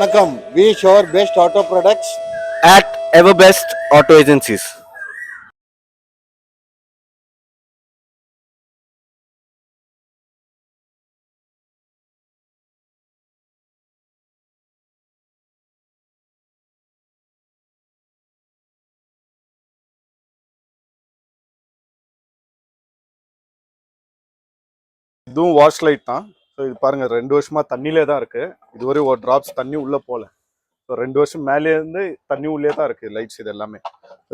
Vanakkam, we show our best auto products. at Everbest Auto Agencies. இதுவும் wash light தான். So இது பாருங்க 2 வருஷமா தண்ணியிலே தான் இருக்கு. இதுவரை ஒரு டிராப்ஸ் தண்ணி உள்ள போல. ஸோ 2 வருஷம் மேலே இருந்து தண்ணி உள்ளே தான் இருக்கு லைட்ஸ் இது எல்லாமே.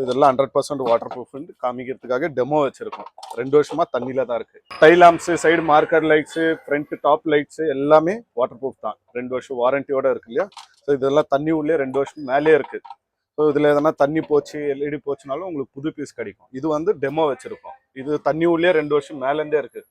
இதெல்லாம் 100% வாட்டர் ப்ரூஃப்னு காமிக்கிறதுக்காக டெமோ வச்சிருக்கோம். 2 வருஷமா தண்ணியில தான் இருக்கு. Tail lamps, side marker lights, front top lights எல்லாமே வாட்டர் ப்ரூஃப் தான். 2 வருஷம் வாரண்டியோட இருக்கு இல்லையா. ஸோ இதெல்லாம் தண்ணி உள்ளே 2 வருஷம் மேலே இருக்கு. ஸோ இதில் எதனா தண்ணி போச்சு எல்இடி போச்சுனாலும் உங்களுக்கு புது பீஸ் கிடைக்கும். இது வந்து டெமோ வச்சிருக்கோம். இது தண்ணி உள்ளே 2 வருஷம் மேலேருந்தே இருக்கு.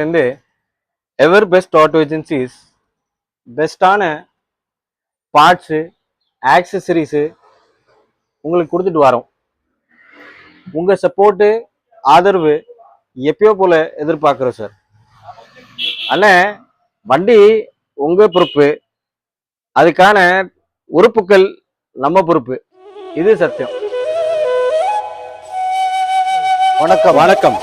இருந்து எவர் பெஸ்ட் ஆட்டோ ஏஜென்சிஸ் பெஸ்ட்டான பார்ட்ஸு ஆக்சசரிஸு உங்களுக்கு கொடுத்துட்டு வரோம். உங்கள் சப்போர்ட்டு ஆதரவு எப்பயோ போல் எதிர்பார்க்குறோம் சார். அண்ணே, வண்டி உங்கள் பொறுப்பு, அதுக்கான உறுப்புகள் நம்ம பொறுப்பு. இது சத்தியம். Vanakkam.